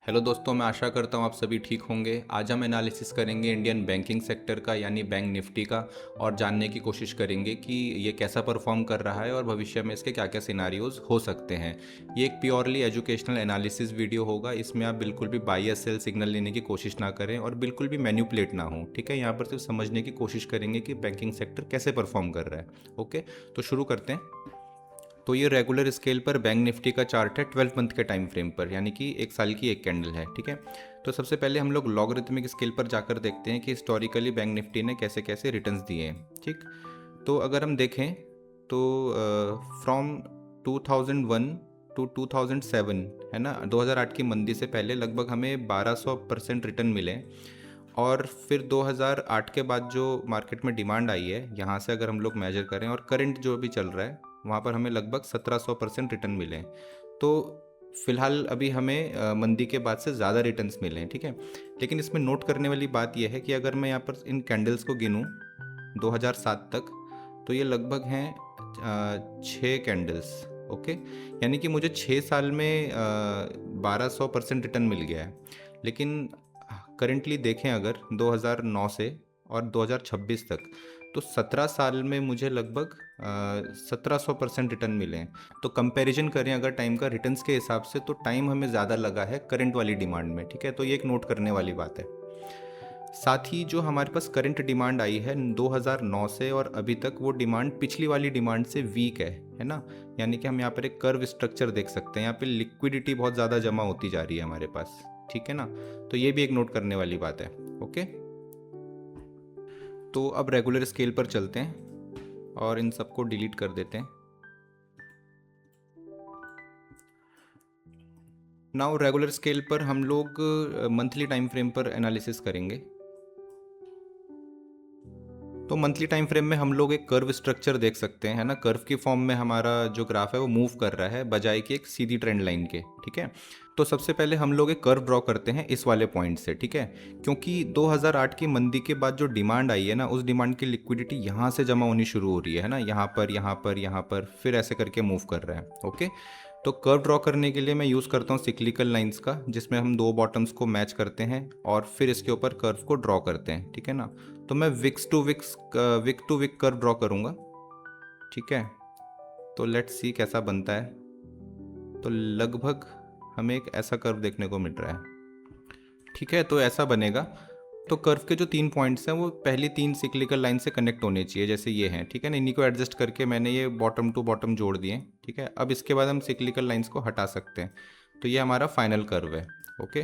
Hello दोस्तों, मैं आशा करता हूँ आप सभी ठीक होंगे। आज हम एनालिसिस करेंगे इंडियन बैंकिंग सेक्टर का यानी बैंक निफ्टी का, और जानने की कोशिश करेंगे कि ये कैसा परफॉर्म कर रहा है और भविष्य में इसके क्या क्या सिनारियोज हो सकते हैं। ये एक प्योरली एजुकेशनल एनालिसिस वीडियो होगा। इसमें आप बिल्कुल भी बाई या सेल सिग्नल लेने की कोशिश ना करें और बिल्कुल भी मैन्युपुलेट ना हो। ठीक है, यहाँ पर सिर्फ समझने की कोशिश करेंगे कि बैंकिंग सेक्टर कैसे परफॉर्म कर रहा है। ओके, तो शुरू करते हैं। तो ये रेगुलर स्केल पर बैंक निफ्टी का चार्ट है 12 मंथ के टाइम फ्रेम पर, यानी कि एक साल की एक कैंडल है। ठीक है, तो सबसे पहले हम लोग लॉगरिथमिक स्केल पर जाकर देखते हैं कि हिस्टोरिकली बैंक निफ्टी ने कैसे कैसे रिटर्न्स दिए हैं। ठीक, तो अगर हम देखें तो फ्रॉम 2001 टू 2007 है ना, 2008 की मंदी से पहले लगभग हमें 1200% रिटर्न मिले। और फिर 2008 के बाद जो मार्केट में डिमांड आई है, यहाँ से अगर हम लोग मेजर करें और करंट जो भी चल रहा है, वहाँ पर हमें लगभग 1700% रिटर्न मिले हैं। तो फिलहाल अभी हमें मंदी के बाद से ज़्यादा रिटर्न्स मिले हैं। ठीक है, लेकिन इसमें नोट करने वाली बात यह है कि अगर मैं यहाँ पर इन कैंडल्स को गिनूँ 2007 तक, तो ये लगभग हैं 6 कैंडल्स। ओके, यानी कि मुझे 6 साल में 1200% रिटर्न मिल गया है। लेकिन करेंटली देखें अगर 2009 से और 2026 तक, तो 17 साल में मुझे लगभग 1700% रिटर्न मिले हैं। तो कंपैरिजन करें अगर टाइम का रिटर्न्स के हिसाब से, तो टाइम हमें ज़्यादा लगा है करंट वाली डिमांड में। ठीक है, तो ये एक नोट करने वाली बात है। साथ ही जो हमारे पास करंट डिमांड आई है 2009 से और अभी तक, वो डिमांड पिछली वाली डिमांड से वीक है ना। यानी कि हम यहाँ पर एक कर्व स्ट्रक्चर देख सकते हैं। यहाँ पे लिक्विडिटी बहुत ज़्यादा जमा होती जा रही है हमारे पास। ठीक है ना, तो ये भी एक नोट करने वाली बात है। ओके, तो अब रेगुलर स्केल पर चलते हैं और इन सबको डिलीट कर देते हैं। नाउ रेगुलर स्केल पर हम लोग मंथली टाइम फ्रेम पर एनालिसिस करेंगे। तो मंथली टाइम फ्रेम में हम लोग एक कर्व स्ट्रक्चर देख सकते हैं, है ना। कर्व की फॉर्म में हमारा जो ग्राफ है वो मूव कर रहा है बजाय कि एक सीधी ट्रेंड लाइन के। ठीक है, तो सबसे पहले हम लोग एक कर्व ड्रॉ करते हैं इस वाले पॉइंट से। ठीक है, क्योंकि 2008 की मंदी के बाद जो डिमांड आई है ना, उस डिमांड की लिक्विडिटी यहाँ से जमा होनी शुरू हो रही है ना, यहाँ पर यहाँ पर यहाँ पर, फिर ऐसे करके मूव कर रहा है। ओके, तो कर्व ड्रॉ करने के लिए मैं यूज़ करता हूँ सिक्लिकल लाइंस का, जिसमें हम दो बॉटम्स को मैच करते हैं और फिर इसके ऊपर कर्व को ड्रॉ करते हैं। ठीक है ना, तो मैं विक टू विक कर्व ड्रॉ करूँगा। ठीक है, तो लेट्स सी कैसा बनता है। तो लगभग हमें एक ऐसा कर्व देखने को मिल रहा है। ठीक है, तो ऐसा बनेगा। तो कर्व के जो 3 पॉइंट्स हैं वो पहली 3 सिक्लिकल लाइन से कनेक्ट होने चाहिए, जैसे ये हैं। ठीक है ना, इन्हीं को एडजस्ट करके मैंने ये बॉटम टू बॉटम जोड़ दिए। ठीक है, अब इसके बाद हम सिक्लिकल लाइंस को हटा सकते हैं। तो ये हमारा फाइनल कर्व है। ओके,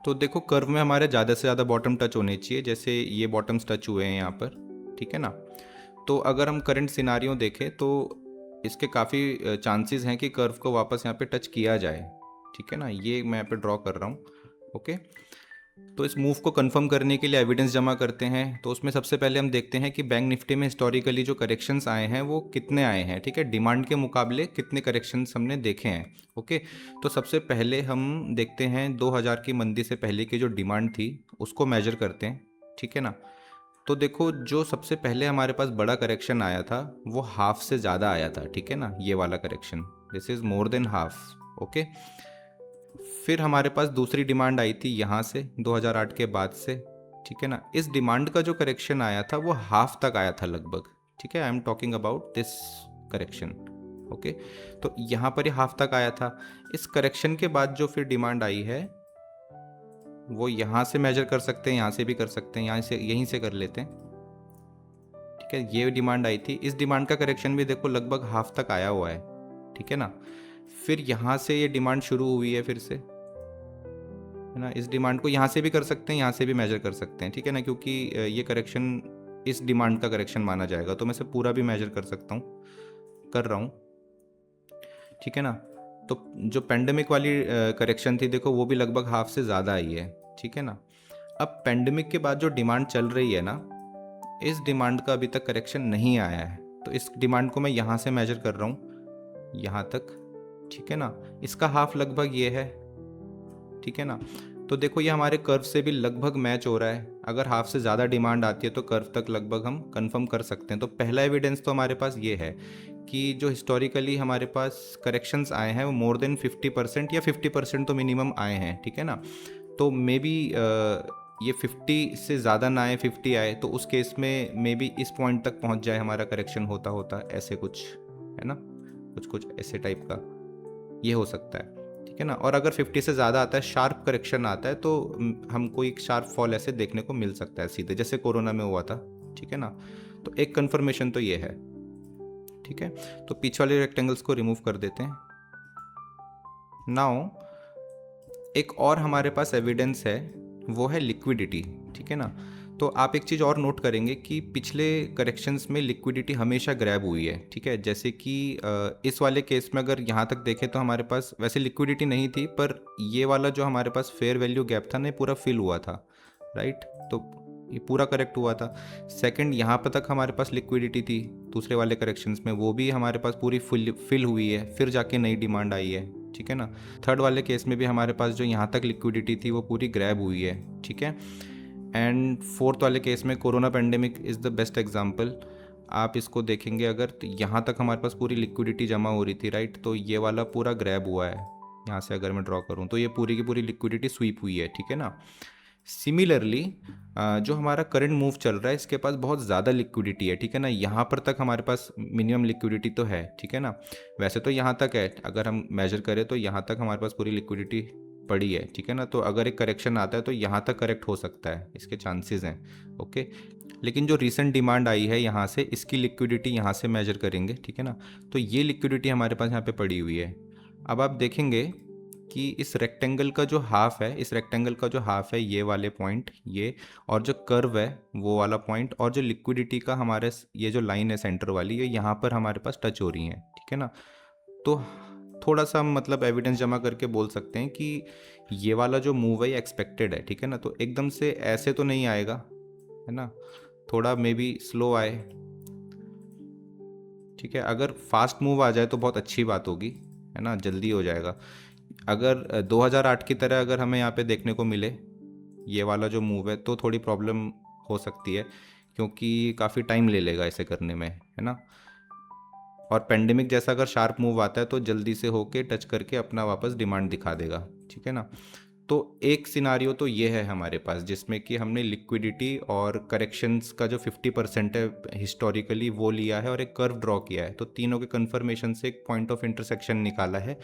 तो देखो कर्व में हमारे ज़्यादा से ज़्यादा बॉटम टच होने चाहिए, जैसे ये बॉटम्स टच हुए हैं यहाँ पर। ठीक है ना, तो अगर हम करंट सिनारियो देखें तो इसके काफ़ी चांसेस हैं कि कर्व को वापस यहाँ पे टच किया जाए। ठीक है ना, ये मैं यहाँ पे ड्रॉ कर रहा हूँ। ओके, तो इस मूव को कंफर्म करने के लिए एविडेंस जमा करते हैं। तो उसमें सबसे पहले हम देखते हैं कि बैंक निफ्टी में हिस्टोरिकली जो करेक्शंस आए हैं वो कितने आए हैं। ठीक है, डिमांड के मुकाबले कितने करेक्शंस हमने देखे हैं। ओके, तो सबसे पहले हम देखते हैं 2000 की मंदी से पहले की जो डिमांड थी उसको मेजर करते हैं। ठीक है ना, तो देखो जो सबसे पहले हमारे पास बड़ा करेक्शन आया था वो हाफ से ज़्यादा आया था। ठीक है ना, ये वाला correction, this is more than half. Okay, फिर हमारे पास दूसरी डिमांड आई थी यहाँ से 2008 के बाद से। ठीक है ना, इस डिमांड का जो करेक्शन आया था वो हाफ तक आया था लगभग। ठीक है, I am talking about this correction. Okay, तो यहाँ पर ये हाफ तक आया था। इस करेक्शन के बाद जो फिर डिमांड आई है वो यहाँ से मेजर कर सकते हैं, यहाँ से भी कर सकते हैं, यहाँ से यहीं से कर लेते हैं। ठीक है, ये डिमांड आई थी, इस डिमांड का करेक्शन भी देखो लगभग हाफ तक आया हुआ है। ठीक है ना, फिर यहाँ से ये डिमांड शुरू हुई है फिर से, है ना। इस डिमांड को यहाँ से भी कर सकते हैं, यहाँ से भी मेजर कर सकते हैं। ठीक है ना, क्योंकि ये करेक्शन इस डिमांड का करेक्शन माना जाएगा, तो मैं इसे पूरा भी मेजर कर सकता हूँ, कर रहा हूँ। ठीक है ना, तो जो पेंडेमिक वाली करेक्शन थी देखो वो भी लगभग हाफ से ज़्यादा आई है। ठीक है ना, अब पेंडेमिक के बाद जो डिमांड चल रही है ना, इस डिमांड का अभी तक करेक्शन नहीं आया है। तो इस डिमांड को मैं यहाँ से मेजर कर रहा हूँ यहाँ तक। ठीक है ना, इसका हाफ लगभग ये है। ठीक है ना, तो देखो ये हमारे कर्व से भी लगभग मैच हो रहा है। अगर हाफ से ज़्यादा डिमांड आती है तो कर्व तक लगभग हम कंफर्म कर सकते हैं। तो पहला एविडेंस तो हमारे पास ये है कि जो हिस्टोरिकली हमारे पास करेक्शंस आए हैं वो मोर देन 50% या 50% तो मिनिमम आए हैं, ठीक है ना। तो मे बी ये 50 से ज़्यादा ना आए, 50 आए, तो उस केस में मे बी इस पॉइंट तक पहुंच जाए हमारा करेक्शन होता होता, ऐसे कुछ है ना, कुछ कुछ ऐसे टाइप का ये हो सकता है, ठीक है ना। और अगर 50 से ज़्यादा आता है, शार्प करेक्शन आता है, तो हमको एक शार्प फॉल ऐसे देखने को मिल सकता है सीधे, जैसे कोरोना में हुआ था, ठीक है ना। तो एक कंफर्मेशन तो ये है, ठीक है। तो पीछे वाले रेक्टेंगल्स को रिमूव कर देते हैं। नाउ एक और हमारे पास एविडेंस है, वो है लिक्विडिटी, ठीक है ना। तो आप एक चीज़ और नोट करेंगे कि पिछले करेक्शंस में लिक्विडिटी हमेशा ग्रैब हुई है, ठीक है। जैसे कि इस वाले केस में अगर यहाँ तक देखें तो हमारे पास वैसे लिक्विडिटी नहीं थी, पर ये वाला जो हमारे पास फेयर वैल्यू गैप था ना, पूरा फिल हुआ था, राइट। तो ये पूरा करेक्ट हुआ था। सेकंड, यहाँ पर तक हमारे पास लिक्विडिटी थी दूसरे वाले करेक्शंस में, वो भी हमारे पास पूरी फिल हुई है, फिर जाके नई डिमांड आई है, ठीक है ना। थर्ड वाले केस में भी हमारे पास जो यहाँ तक लिक्विडिटी थी वो पूरी ग्रैब हुई है, ठीक है। एंड फोर्थ वाले केस में corona pandemic is the best example. आप इसको देखेंगे अगर, तो यहाँ तक हमारे पास पूरी लिक्विडिटी जमा हो रही थी, राइट। तो ये वाला पूरा ग्रैब हुआ है, यहाँ से अगर मैं ड्रॉ करूँ तो ये पूरी की पूरी लिक्विडिटी स्वीप हुई है, ठीक है ना। सिमिलरली जो हमारा करंट मूव चल रहा है, इसके पास बहुत ज़्यादा लिक्विडिटी है, ठीक है ना। यहाँ पर तक हमारे पास मिनिमम लिक्विडिटी तो है, ठीक है ना। वैसे तो यहाँ तक है, अगर हम मेजर करें तो यहाँ तक हमारे पास पूरी लिक्विडिटी पड़ी है, ठीक है ना। तो अगर एक करेक्शन आता है तो यहाँ तक करेक्ट हो सकता है, इसके चांसेस हैं, ओके। लेकिन जो रिसेंट डिमांड आई है यहाँ से, इसकी लिक्विडिटी यहाँ से मेजर करेंगे, ठीक है ना। तो ये लिक्विडिटी हमारे पास यहाँ पे पड़ी हुई है। अब आप देखेंगे कि इस रेक्टेंगल का जो हाफ है, इस रेक्टेंगल का जो हाफ है, ये वाले पॉइंट, ये, और जो कर्व है वो वाला पॉइंट, और जो लिक्विडिटी का हमारे ये जो लाइन है सेंटर वाली, ये यहाँ पर हमारे पास टच हो रही है, ठीक है ना। तो थोड़ा सा मतलब एविडेंस जमा करके बोल सकते हैं कि ये वाला जो मूव है ये एक्सपेक्टेड है, ठीक है ना। तो एकदम से ऐसे तो नहीं आएगा, है ना, थोड़ा मे बी स्लो आए, ठीक है। अगर फास्ट मूव आ जाए तो बहुत अच्छी बात होगी, है ना, जल्दी हो जाएगा। अगर 2008 की तरह अगर हमें यहाँ पे देखने को मिले ये वाला जो मूव है, तो थोड़ी प्रॉब्लम हो सकती है, क्योंकि काफ़ी टाइम ले लेगा इसे करने में, है ना। और पेंडेमिक जैसा अगर शार्प मूव आता है तो जल्दी से होके टच करके अपना वापस डिमांड दिखा देगा, ठीक है ना। तो एक सिनारियो तो ये है हमारे पास, जिसमें कि हमने लिक्विडिटी और करेक्शंस का जो 50% है हिस्टोरिकली वो लिया है, और एक कर्व ड्रॉ किया है। तो तीनों के कन्फर्मेशन से एक पॉइंट ऑफ इंटरसेक्शन निकाला है,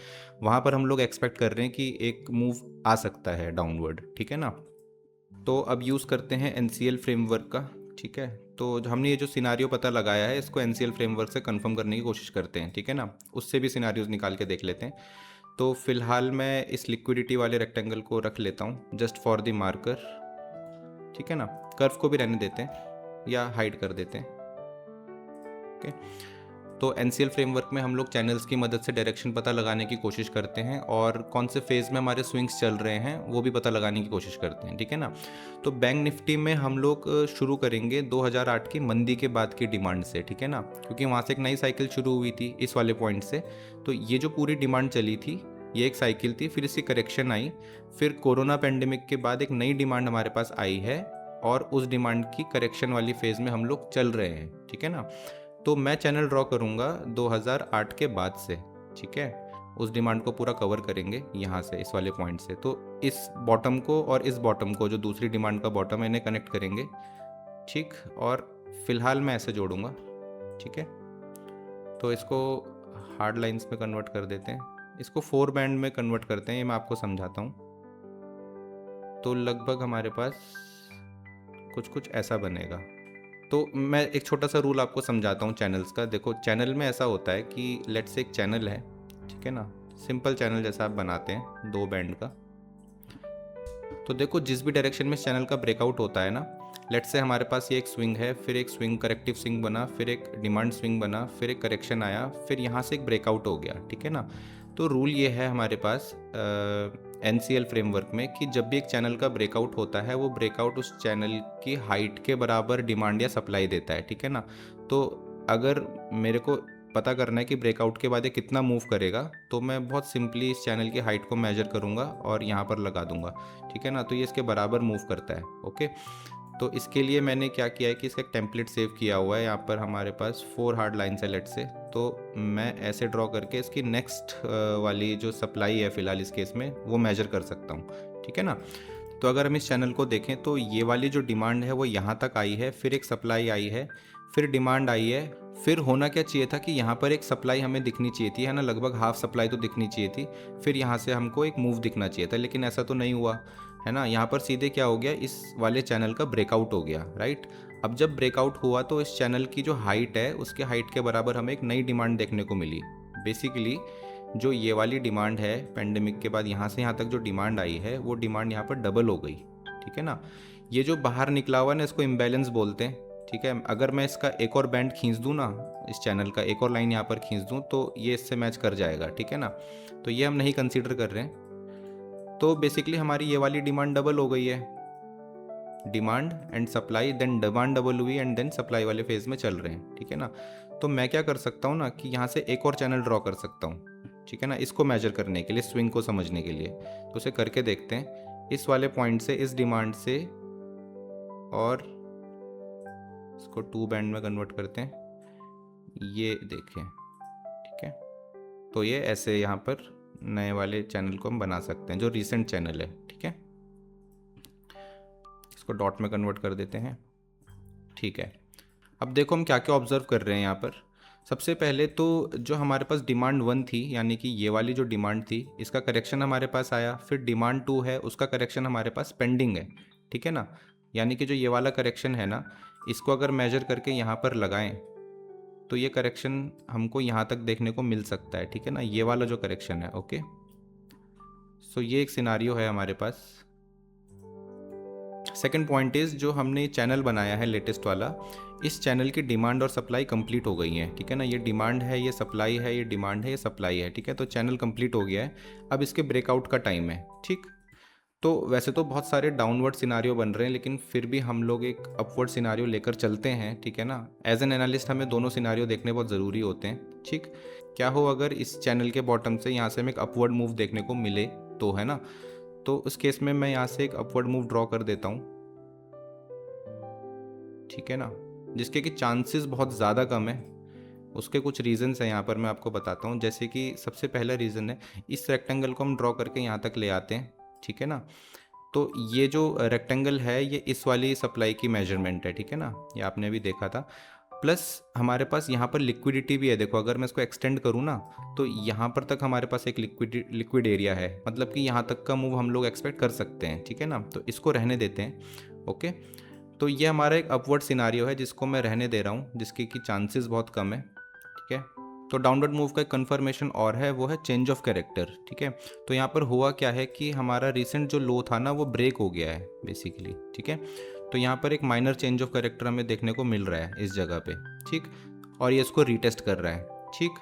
वहाँ पर हम लोग एक्सपेक्ट कर रहे हैं कि एक मूव आ सकता है डाउनवर्ड, ठीक है ना। तो अब यूज़ करते हैं एनसीएल फ्रेमवर्क का, ठीक है। तो हमने ये जो सिनारियो पता लगाया है, इसको एनसीएल फ्रेमवर्क से कंफर्म करने की कोशिश करते हैं, ठीक है ना। उससे भी सिनारियोज निकाल के देख लेते हैं। तो फिलहाल मैं इस लिक्विडिटी वाले रेक्टेंगल को रख लेता हूँ जस्ट फॉर द मार्कर, ठीक है ना। कर्व को भी रहने देते हैं या हाइड कर देते हैं, ओके। तो एनसीएल फ्रेमवर्क में हम लोग चैनल्स की मदद से डायरेक्शन पता लगाने की कोशिश करते हैं, और कौन से फेज़ में हमारे स्विंग्स चल रहे हैं वो भी पता लगाने की कोशिश करते हैं, ठीक है ना। तो बैंक निफ्टी में हम लोग शुरू करेंगे 2008 की मंदी के बाद की डिमांड से, ठीक है ना, क्योंकि वहाँ से एक नई साइकिल शुरू हुई थी इस वाले पॉइंट से। तो ये जो पूरी डिमांड चली थी ये एक साइकिल थी, फिर इसकी करेक्शन आई, फिर कोरोना पेंडेमिक के बाद एक नई डिमांड हमारे पास आई है, और उस डिमांड की करेक्शन वाली फेज़ में हम लोग चल रहे हैं, ठीक है ना। तो मैं चैनल ड्रॉ करूँगा 2008 के बाद से, ठीक है। उस डिमांड को पूरा कवर करेंगे यहाँ से, इस वाले पॉइंट से। तो इस बॉटम को और इस बॉटम को, जो दूसरी डिमांड का बॉटम है, इन्हें कनेक्ट करेंगे, ठीक। और फिलहाल मैं ऐसे जोड़ूंगा, ठीक है। तो इसको हार्ड लाइंस में कन्वर्ट कर देते हैं, इसको 4 बैंड में कन्वर्ट करते हैं, ये मैं आपको समझाता हूँ। तो लगभग हमारे पास कुछ कुछ ऐसा बनेगा। तो मैं एक छोटा सा रूल आपको समझाता हूँ चैनल्स का। देखो, चैनल में ऐसा होता है कि लेट्स से एक चैनल है, ठीक है ना, सिंपल चैनल जैसा आप बनाते हैं 2 बैंड का। तो देखो, जिस भी डायरेक्शन में इस चैनल का ब्रेकआउट होता है ना, लेट्स से हमारे पास ये एक स्विंग है, फिर एक स्विंग करेक्टिव स्विंग बना, फिर एक डिमांड स्विंग बना, फिर एक करेक्शन आया, फिर यहाँ से एक ब्रेकआउट हो गया, ठीक है ना। तो रूल ये है हमारे पास एनसीएल फ्रेमवर्क में कि जब भी एक चैनल का ब्रेकआउट होता है, वो ब्रेकआउट उस चैनल की हाइट के बराबर डिमांड या सप्लाई देता है, ठीक है ना। तो अगर मेरे को पता करना है कि ब्रेकआउट के बाद ये कितना मूव करेगा, तो मैं बहुत सिंपली इस चैनल की हाइट को मेजर करूंगा और यहाँ पर लगा दूंगा, ठीक है ना। तो ये इसके बराबर मूव करता है, ओके। तो इसके लिए मैंने क्या किया है कि इसका एक टेम्पलेट सेव किया हुआ है। यहाँ पर हमारे पास 4 हार्ड लाइन्स है लेट से, तो मैं ऐसे ड्रॉ करके इसकी नेक्स्ट वाली जो सप्लाई है फ़िलहाल इस केस में वो मेजर कर सकता हूँ, ठीक है ना। तो अगर हम इस चैनल को देखें तो ये वाली जो डिमांड है वो यहाँ तक आई है, फिर एक सप्लाई आई है, फिर डिमांड आई है, फिर होना क्या चाहिए था कि यहाँ पर एक सप्लाई हमें दिखनी चाहिए थी, है ना, लगभग हाफ सप्लाई तो दिखनी चाहिए थी, फिर यहाँ से हमको एक मूव दिखना चाहिए था, लेकिन ऐसा तो नहीं हुआ, है ना। यहाँ पर सीधे क्या हो गया, इस वाले चैनल का ब्रेकआउट हो गया, राइट। अब जब ब्रेकआउट हुआ तो इस चैनल की जो हाइट है उसके हाइट के बराबर हमें एक नई डिमांड देखने को मिली। बेसिकली जो ये वाली डिमांड है पेंडेमिक के बाद यहाँ से यहाँ तक जो डिमांड आई है वो डिमांड यहाँ पर डबल हो गई, ठीक है ना। ये जो बाहर निकला हुआ है ना, इसको इम्बैलेंस बोलते हैं, ठीक है। अगर मैं इसका एक और बैंड खींच दूँ ना, इस चैनल का एक और लाइन यहाँ पर खींच दूँ तो ये इससे मैच कर जाएगा, ठीक है ना। तो ये हम नहीं कंसीडर कर रहे हैं। तो बेसिकली हमारी ये वाली डिमांड डबल हो गई है, demand and supply, then demand double हुई एंड देन सप्लाई वाले फेज में चल रहे हैं, ठीक है ना। तो मैं क्या कर सकता हूँ ना कि यहाँ से एक और चैनल ड्रॉ कर सकता हूँ, ठीक है ना, इसको मेजर करने के लिए, स्विंग को समझने के लिए। तो उसे करके देखते हैं, इस वाले पॉइंट से, इस डिमांड से, और इसको 2 बैंड में कन्वर्ट करते हैं, ये देखें, ठीक है। तो ये ऐसे यहाँ पर नए वाले चैनल को हम बना सकते हैं जो रिसेंट चैनल है, ठीक है। इसको डॉट में कन्वर्ट कर देते हैं, ठीक है। अब देखो हम क्या क्या ऑब्जर्व कर रहे हैं यहाँ पर। सबसे पहले तो जो हमारे पास डिमांड 1 थी, यानी कि ये वाली जो डिमांड थी, इसका करेक्शन हमारे पास आया। फिर डिमांड 2 है, उसका करेक्शन हमारे पास पेंडिंग है, ठीक है ना। यानी कि जो ये वाला करेक्शन है ना, इसको अगर मेजर करके यहाँ पर लगाएं तो ये करेक्शन हमको यहाँ तक देखने को मिल सकता है, ठीक है ना, ये वाला जो करेक्शन है, ओके। सो ये एक सिनारियो है हमारे पास। सेकंड पॉइंट इज़, जो हमने चैनल बनाया है लेटेस्ट वाला, इस चैनल की डिमांड और सप्लाई कंप्लीट हो गई है, ठीक है ना। ये डिमांड है, ये सप्लाई है, ये डिमांड है, ये सप्लाई है, ठीक है। तो चैनल कंप्लीट हो गया है, अब इसके ब्रेकआउट का टाइम है, ठीक। तो वैसे तो बहुत सारे डाउनवर्ड सिनारियो बन रहे हैं, लेकिन फिर भी हम लोग एक अपवर्ड सिनारियो लेकर चलते हैं, ठीक है ना। एज एन एनालिस्ट हमें दोनों सिनारियो देखने बहुत ज़रूरी होते हैं, ठीक। क्या हो अगर इस चैनल के बॉटम से यहाँ से हमें एक अपवर्ड मूव देखने को मिले तो, है ना। तो उस केस में मैं यहाँ से एक अपवर्ड मूव ड्रॉ कर देता हूँ, ठीक है ना, जिसके कि चांसेस बहुत ज़्यादा कम है। उसके कुछ रीज़न्स हैं यहाँ पर, मैं आपको बताता हूँ। जैसे कि सबसे पहला रीज़न है, इस रेक्टेंगल को हम ड्रॉ करके यहाँ तक ले आते हैं, ठीक है ना। तो ये जो रेक्टेंगल है ये इस वाली सप्लाई की मेजरमेंट है, ठीक है ना, ये आपने भी देखा था। प्लस हमारे पास यहाँ पर लिक्विडिटी भी है, देखो अगर मैं इसको एक्सटेंड करूँ ना तो यहाँ पर तक हमारे पास एक लिक्विड एरिया है, मतलब कि यहाँ तक का मूव हम लोग एक्सपेक्ट कर सकते हैं, ठीक है ना। तो इसको रहने देते हैं, ओके। तो ये हमारा एक अपवर्ड सिनारियो है जिसको मैं रहने दे रहा हूँ, जिसके कि चांसेस बहुत कम है, ठीक है। तो डाउनवर्ड मूव का एक कन्फर्मेशन और है, वो है चेंज ऑफ कैरेक्टर, ठीक है। तो यहाँ पर हुआ क्या है कि हमारा रिसेंट जो लो था ना वो ब्रेक हो गया है बेसिकली, ठीक है। तो यहाँ पर एक माइनर चेंज ऑफ कैरेक्टर हमें देखने को मिल रहा है इस जगह पे, ठीक। और ये इसको रीटेस्ट कर रहा है, ठीक।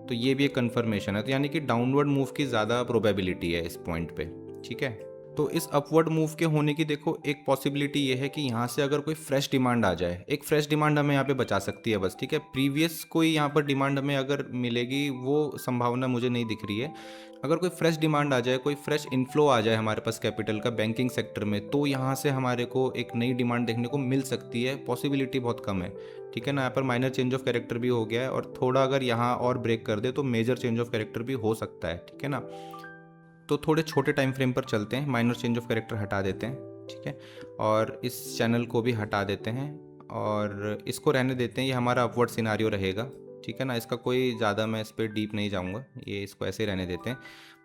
तो ये भी एक कन्फर्मेशन है, तो यानी कि डाउनवर्ड मूव की ज़्यादा प्रोबेबिलिटी है इस पॉइंट पे, ठीक है। तो इस अपवर्ड मूव के होने की देखो एक पॉसिबिलिटी ये है कि यहाँ से अगर कोई फ्रेश डिमांड आ जाए, एक फ्रेश डिमांड हमें यहाँ पे बचा सकती है बस, ठीक है। प्रीवियस कोई यहाँ पर डिमांड हमें अगर मिलेगी वो संभावना मुझे नहीं दिख रही है। अगर कोई फ्रेश डिमांड आ जाए, कोई फ्रेश इनफ्लो आ जाए हमारे पास कैपिटल का बैंकिंग सेक्टर में, तो यहाँ से हमारे को एक नई डिमांड देखने को मिल सकती है, पॉसिबिलिटी बहुत कम है, ठीक है ना। यहाँ पर माइनर चेंज ऑफ कैरेक्टर भी हो गया है, और थोड़ा अगर यहाँ और ब्रेक कर दे तो मेजर चेंज ऑफ कैरेक्टर भी हो सकता है, ठीक है ना। तो थोड़े छोटे टाइम फ्रेम पर चलते हैं, माइनर चेंज ऑफ कैरेक्टर हटा देते हैं, ठीक है। और इस चैनल को भी हटा देते हैं और इसको रहने देते हैं, ये हमारा अपवर्ड सिनारियो रहेगा, ठीक है ना। इसका कोई ज़्यादा मैं इस पर डीप नहीं जाऊँगा, ये इसको ऐसे रहने देते हैं।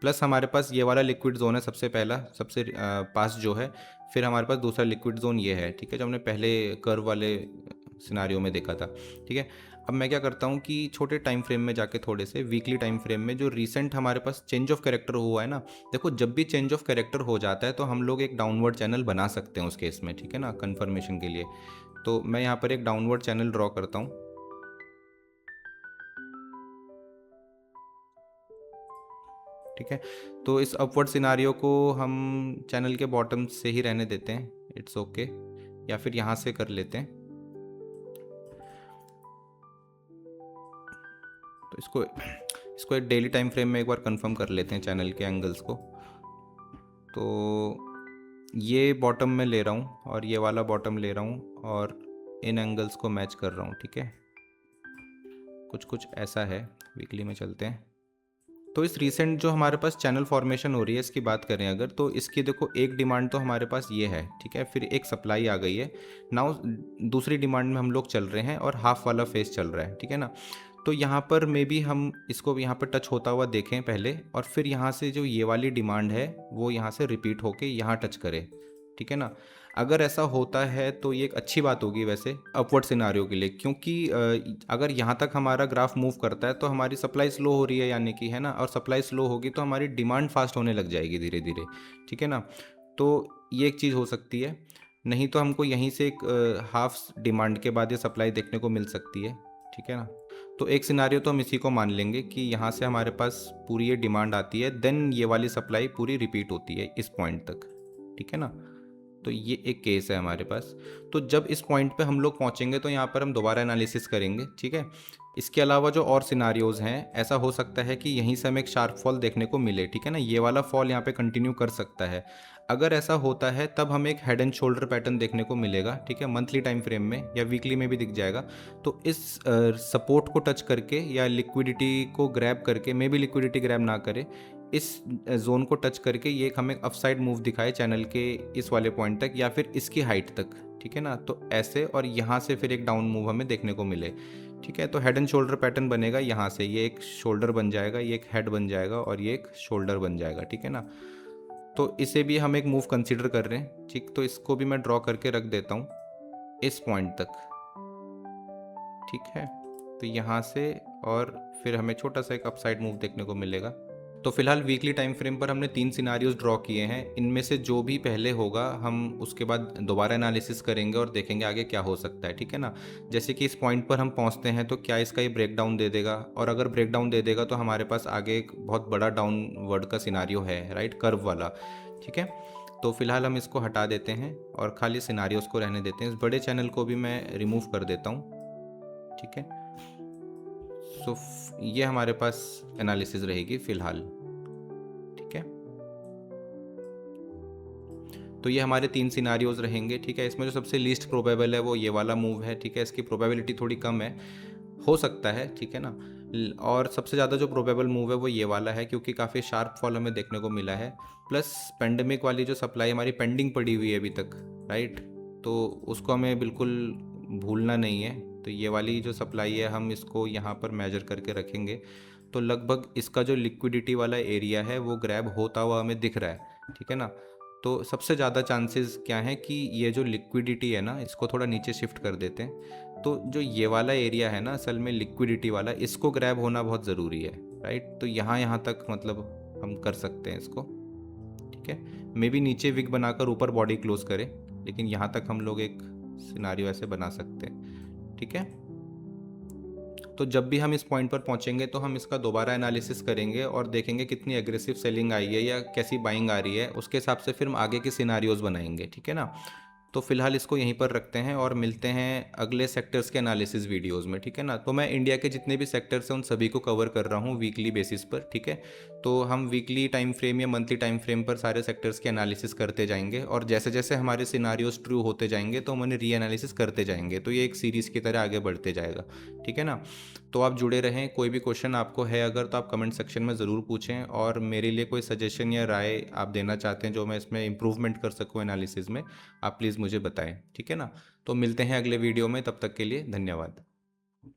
प्लस हमारे पास ये वाला लिक्विड जोन है सबसे पहला, सबसे पास जो है, फिर हमारे पास दूसरा लिक्विड जोन ये है, ठीक है, जो हमने पहले कर्व वाले सिनारियो में देखा था, ठीक है। अब मैं क्या करता हूँ कि छोटे टाइम फ्रेम में जाके, थोड़े से वीकली टाइम फ्रेम में, जो रिसेंट हमारे पास चेंज ऑफ कैरेक्टर हुआ है ना, देखो जब भी चेंज ऑफ कैरेक्टर हो जाता है तो हम लोग एक डाउनवर्ड चैनल बना सकते हैं उस केस में, ठीक है ना, कन्फर्मेशन के लिए। तो मैं यहाँ पर एक डाउनवर्ड चैनल ड्रॉ करता हूँ, ठीक है। तो इस अपवर्ड सिनारियो को हम चैनल के बॉटम से ही रहने देते हैं, इट्स ओके, या फिर यहाँ से कर लेते हैं। तो इसको एक डेली टाइम फ्रेम में एक बार कंफर्म कर लेते हैं चैनल के एंगल्स को। तो ये बॉटम में ले रहा हूँ और ये वाला बॉटम ले रहा हूँ और इन एंगल्स को मैच कर रहा हूँ, ठीक है। कुछ कुछ ऐसा है। वीकली में चलते हैं। तो इस रीसेंट जो हमारे पास चैनल फॉर्मेशन हो रही है इसकी बात करें अगर, तो इसकी देखो एक डिमांड तो हमारे पास ये है, ठीक है, फिर एक सप्लाई आ गई है। नाउ दूसरी डिमांड में हम लोग चल रहे हैं और हाफ वाला फेस चल रहा है, ठीक है ना। तो यहाँ पर मे बी हम इसको यहाँ पर टच होता हुआ देखें पहले, और फिर यहाँ से जो ये वाली डिमांड है वो यहाँ से रिपीट होके यहाँ टच करे, ठीक है ना। अगर ऐसा होता है तो ये एक अच्छी बात होगी वैसे अपवर्ड सिनारियो के लिए, क्योंकि अगर यहाँ तक हमारा ग्राफ मूव करता है तो हमारी सप्लाई स्लो हो रही है यानी कि, है ना, और सप्लाई स्लो होगी तो हमारी डिमांड फास्ट होने लग जाएगी धीरे धीरे, ठीक है ना। तो ये एक चीज़ हो सकती है। नहीं तो हमको यहीं से एक हाफ डिमांड के बाद ये सप्लाई देखने को मिल सकती है, ठीक है ना। तो एक सिनारियो तो हम इसी को मान लेंगे कि यहाँ से हमारे पास पूरी ये डिमांड आती है, देन ये वाली सप्लाई पूरी रिपीट होती है इस पॉइंट तक, ठीक है ना। तो ये एक केस है हमारे पास। तो जब इस पॉइंट पे हम लोग पहुंचेंगे तो यहाँ पर हम दोबारा एनालिसिस करेंगे, ठीक है। इसके अलावा जो और सिनारियोज़ हैं, ऐसा हो सकता है कि यहीं से हमें एक शार्प फॉल देखने को मिले, ठीक है ना। ये वाला फॉल यहाँ पे कंटिन्यू कर सकता है। अगर ऐसा होता है तब हमें एक हेड एंड शोल्डर पैटर्न देखने को मिलेगा, ठीक है, मंथली टाइम फ्रेम में या वीकली में भी दिख जाएगा। तो इस सपोर्ट को टच करके या लिक्विडिटी को ग्रैब करके, मे बी लिक्विडिटी ग्रैब ना करे, इस जोन को टच करके ये एक हमें अपसाइड मूव दिखाए चैनल के इस वाले पॉइंट तक या फिर इसकी हाइट तक, ठीक है ना। तो ऐसे, और यहाँ से फिर एक डाउन मूव हमें देखने को मिले, ठीक है। तो हेड एंड शोल्डर पैटर्न बनेगा यहाँ से, ये एक शोल्डर बन जाएगा, ये एक हेड बन जाएगा और ये एक शोल्डर बन जाएगा, ठीक है ना। तो इसे भी हम एक मूव कंसीडर कर रहे हैं, ठीक। तो इसको भी मैं ड्रॉ करके रख देता हूँ इस पॉइंट तक, ठीक है। तो यहाँ से और फिर हमें छोटा सा एक अपसाइड मूव देखने को मिलेगा। तो फिलहाल वीकली टाइम फ्रेम पर हमने 3 सिनारियोज ड्रॉ किए हैं। इनमें से जो भी पहले होगा हम उसके बाद दोबारा एनालिसिस करेंगे और देखेंगे आगे क्या हो सकता है, ठीक है ना। जैसे कि इस पॉइंट पर हम पहुंचते हैं तो क्या इसका ये ब्रेक डाउन दे देगा, और अगर ब्रेक डाउन दे देगा तो हमारे पास आगे एक बहुत बड़ा डाउनवर्ड का सिनारियो है, राइट, कर्व वाला, ठीक है। तो फिलहाल हम इसको हटा देते हैं और खाली सिनारियोज को रहने देते हैं। इस बड़े चैनल को भी मैं रिमूव कर देता हूँ, ठीक है। सो ये हमारे पास एनालिसिस रहेगी फिलहाल, ठीक है। तो ये हमारे 3 सिनारियोज रहेंगे, ठीक है। इसमें जो सबसे लीस्ट प्रोबेबल है वो ये वाला मूव है, ठीक है। इसकी प्रोबेबिलिटी थोड़ी कम है, हो सकता है, ठीक है ना। और सबसे ज़्यादा जो प्रोबेबल मूव है वो ये वाला है, क्योंकि काफ़ी शार्प फॉल हमें देखने को मिला है। प्लस पेंडेमिक वाली जो सप्लाई हमारी पेंडिंग पड़ी हुई है अभी तक, राइट, तो उसको हमें बिल्कुल भूलना नहीं है। तो ये वाली जो सप्लाई है हम इसको यहाँ पर मेजर करके रखेंगे। तो लगभग इसका जो लिक्विडिटी वाला एरिया है वो ग्रैब होता हुआ हमें दिख रहा है, ठीक है ना। तो सबसे ज़्यादा चांसेस क्या हैं कि ये जो लिक्विडिटी है ना, इसको थोड़ा नीचे शिफ्ट कर देते हैं। तो जो ये वाला एरिया है ना, असल में लिक्विडिटी वाला, इसको ग्रैब होना बहुत ज़रूरी है, राइट। तो यहाँ तक मतलब हम कर सकते हैं इसको, ठीक है। मे बी नीचे विग बनाकर ऊपर बॉडी क्लोज करें, लेकिन यहाँ तक हम लोग एक सिनारियो ऐसे बना सकते हैं, ठीक है। तो जब भी हम इस पॉइंट पर पहुंचेंगे तो हम इसका दोबारा एनालिसिस करेंगे और देखेंगे कितनी एग्रेसिव सेलिंग आई है या कैसी बाइंग आ रही है। उसके हिसाब से फिर हम आगे के सिनारियोज बनाएंगे, ठीक है ना। तो फिलहाल इसको यहीं पर रखते हैं और मिलते हैं अगले सेक्टर्स के एनालिसिस वीडियोस में, ठीक है ना। तो मैं इंडिया के जितने भी सेक्टर्स हैं उन सभी को कवर कर रहा हूँ वीकली बेसिस पर, ठीक है। तो हम वीकली टाइम फ्रेम या मंथली टाइम फ्रेम पर सारे सेक्टर्स के एनालिसिस करते जाएंगे, और जैसे जैसे हमारे सिनारियोज ट्रू होते जाएंगे तो हम उन्हें री एनालिसिस करते जाएंगे। तो ये एक सीरीज़ की तरह आगे बढ़ते जाएगा, ठीक है ना। तो आप जुड़े रहें। कोई भी क्वेश्चन आपको है अगर, तो आप कमेंट सेक्शन में ज़रूर पूछें, और मेरे लिए कोई सजेशन या राय आप देना चाहते हैं जो मैं इसमें इम्प्रूवमेंट कर सकूँ एनालिसिस में, आप प्लीज़ मुझे बताएं, ठीक है ना। तो मिलते हैं अगले वीडियो में, तब तक के लिए धन्यवाद।